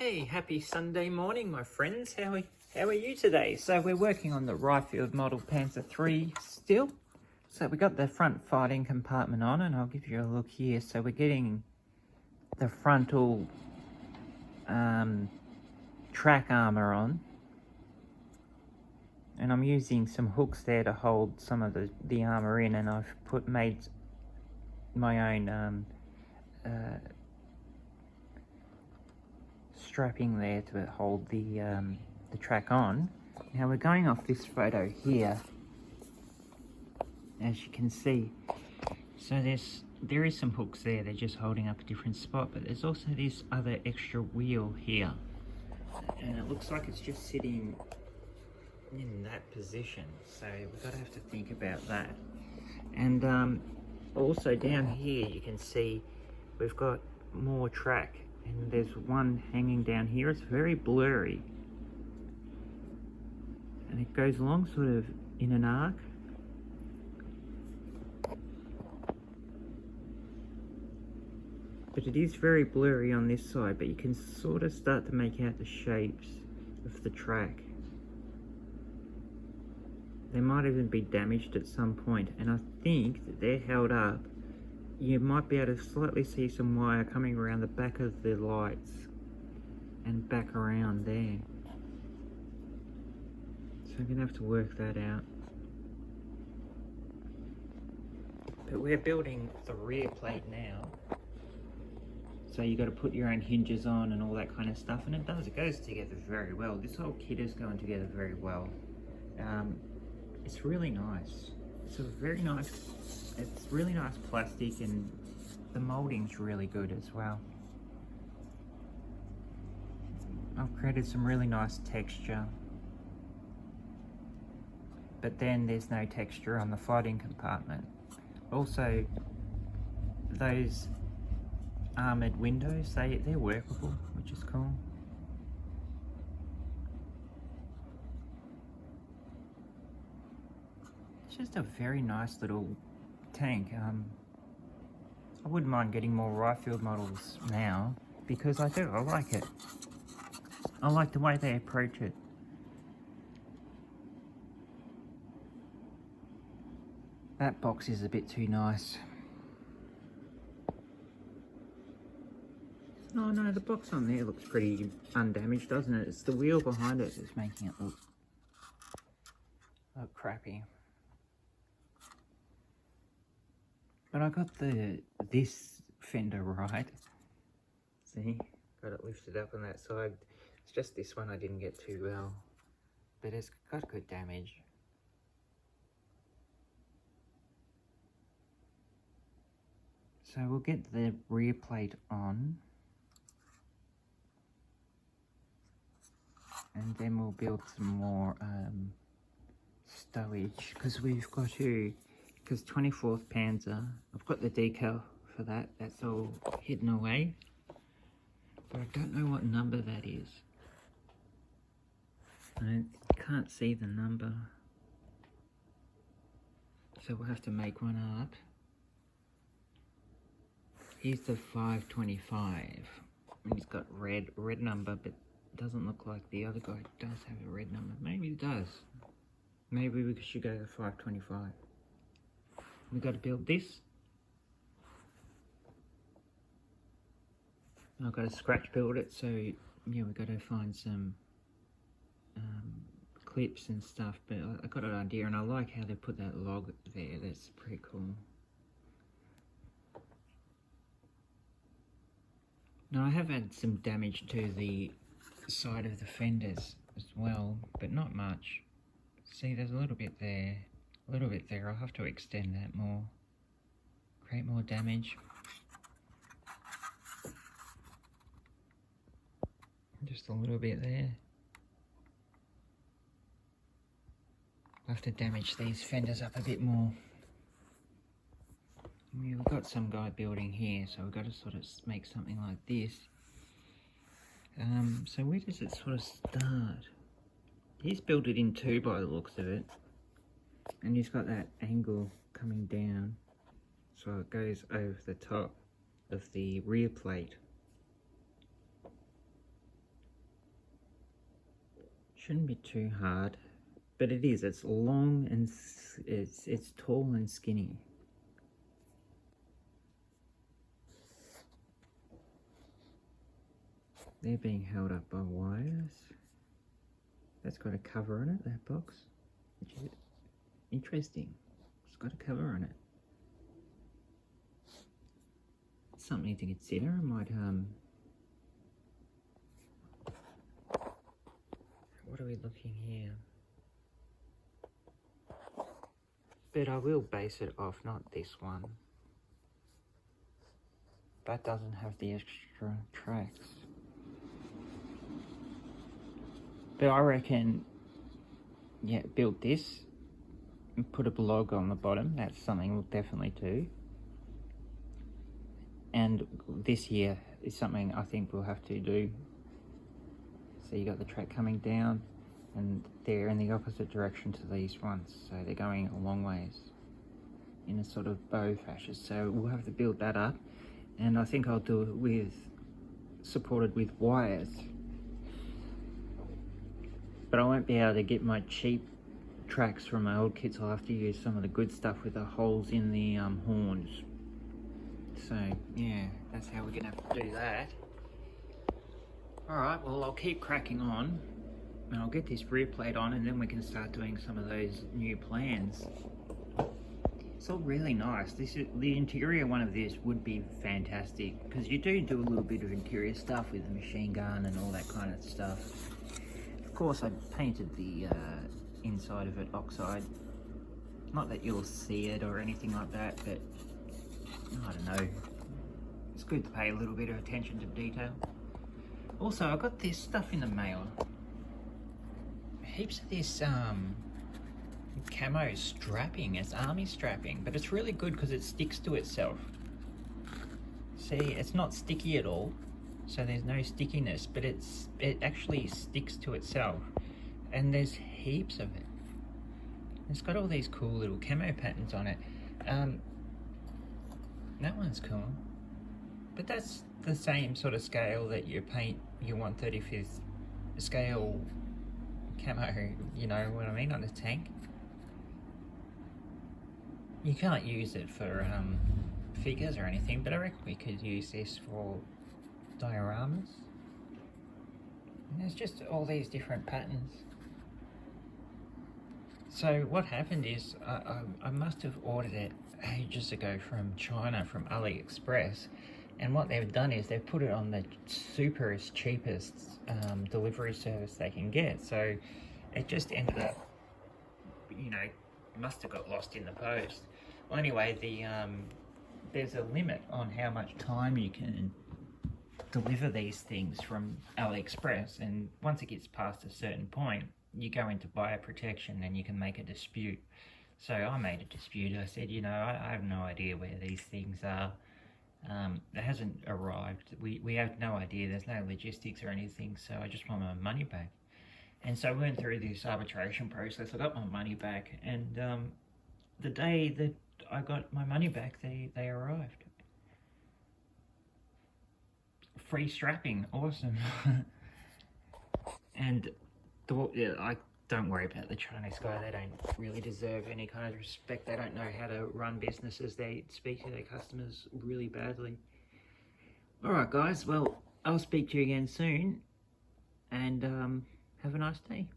Hey, happy Sunday morning, my friends. How are you today? So we're working on the RFM model Panzer III still. So we got the front fighting compartment on, and I'll give you a look here. So we're getting the frontal track armor on, and I'm using some hooks there to hold some of the armor in, and I've made my own strapping there to hold the track on. Now we're going off this photo here, as you can see. So there is some hooks there, they're just holding up a different spot, but there's also this other extra wheel here, and it looks like it's just sitting in that position, so we're gonna have to think about that. And also down here you can see we've got more track, and there's one hanging down here. It's very blurry, and it goes along sort of in an arc. But it is very blurry on this side, but you can sort of start to make out the shapes of the track. They might even be damaged at some point, and I think that they're held up. You might be able to slightly see some wire coming around the back of the lights and back around there. So I'm going to have to work that out. But we're building the rear plate now. So you got to put your own hinges on and all that kind of stuff, and it goes together very well. This whole kit is going together very well. It's really nice. It's really nice plastic, and the molding's really good as well. I've created some really nice texture, but then there's no texture on the fighting compartment. Also, those armoured windows, they're workable, which is cool. It's just a very nice little tank. I wouldn't mind getting more rifle models now, because I like it. I like the way they approach it. That box is a bit too nice. Oh no, the box on there looks pretty undamaged, doesn't it? It's the wheel behind it that's making it look crappy. But I got this fender right. See, got it lifted up on that side. It's just this one I didn't get too well, but it's got good damage. So we'll get the rear plate on, and then we'll build some more stowage, because we've got to, because 24th Panzer, I've got the decal for that, that's all hidden away, but I don't know what number that is. I can't see the number, so we'll have to make one up. Here's the 525, and he's got red number, but doesn't look like the other guy does have a red number. Maybe it does. Maybe we should go to 525. We got to build this. I've got to scratch build it, so yeah, we got to find some clips and stuff, but I got an idea, and I like how they put that log there. That's pretty cool. Now I have had some damage to the side of the fenders as well, but not much. See, there's a little bit there, I'll have to extend that more, create more damage. Just a little bit there. I'll have to damage these fenders up a bit more. Yeah, we've got some guy building here, so we've got to sort of make something like this. So where does it sort of start? He's built it in two by the looks of it, and he's got that angle coming down, so it goes over the top of the rear plate. Shouldn't be too hard, but it is. It's long and it's tall and skinny. They're being held up by wires. That's got a cover on it, that box, which is interesting. It's got a cover on it. Something to consider. I might what are we looking here? But I will base it off, not this one. That doesn't have the extra tracks. But I reckon, yeah, build this and put a blog on the bottom. That's something we'll definitely do. And this year is something I think we'll have to do. So you got the track coming down and they're in the opposite direction to these ones. So they're going a long ways in a sort of bow fashion. So we'll have to build that up. And I think I'll do it with, supported with wires. But I won't be able to get my cheap tracks from my old kits. I'll have to use some of the good stuff with the holes in the horns. So yeah, that's how we're gonna have to do that. Alright, well I'll keep cracking on and I'll get this rear plate on and then we can start doing some of those new plans. It's all really nice. This is, the interior one of this would be fantastic because you do a little bit of interior stuff with the machine gun and all that kind of stuff. Of course I painted the inside of it oxide. Not that you'll see it or anything like that, but I don't know. It's good to pay a little bit of attention to detail. Also, I got this stuff in the mail. Heaps of this camo strapping. It's army strapping, but it's really good because it sticks to itself. See, it's not sticky at all, so there's no stickiness, but it actually sticks to itself. And there's heaps of it. It's got all these cool little camo patterns on it. That one's cool, but that's the same sort of scale that you paint your 1/35th scale camo, you know what I mean, on a tank. You can't use it for figures or anything, but I reckon we could use this for dioramas. And there's just all these different patterns. So what happened is I must have ordered it ages ago from China, from AliExpress, and what they've done is they've put it on the cheapest delivery service they can get. So it just ended up, you know, must have got lost in the post. Well, anyway, there's a limit on how much time you can deliver these things from AliExpress, and once it gets past a certain point, you go into buyer protection and you can make a dispute. So I made a dispute. I said, you know, I have no idea where these things are. It hasn't arrived. We have no idea. There's no logistics or anything. So I just want my money back. And so I went through this arbitration process. I got my money back. And the day that I got my money back, they arrived. Free strapping. Awesome. And don't worry about the Chinese guy. They don't really deserve any kind of respect. They don't know how to run businesses. They speak to their customers really badly. Alright guys, well, I'll speak to you again soon, and have a nice day.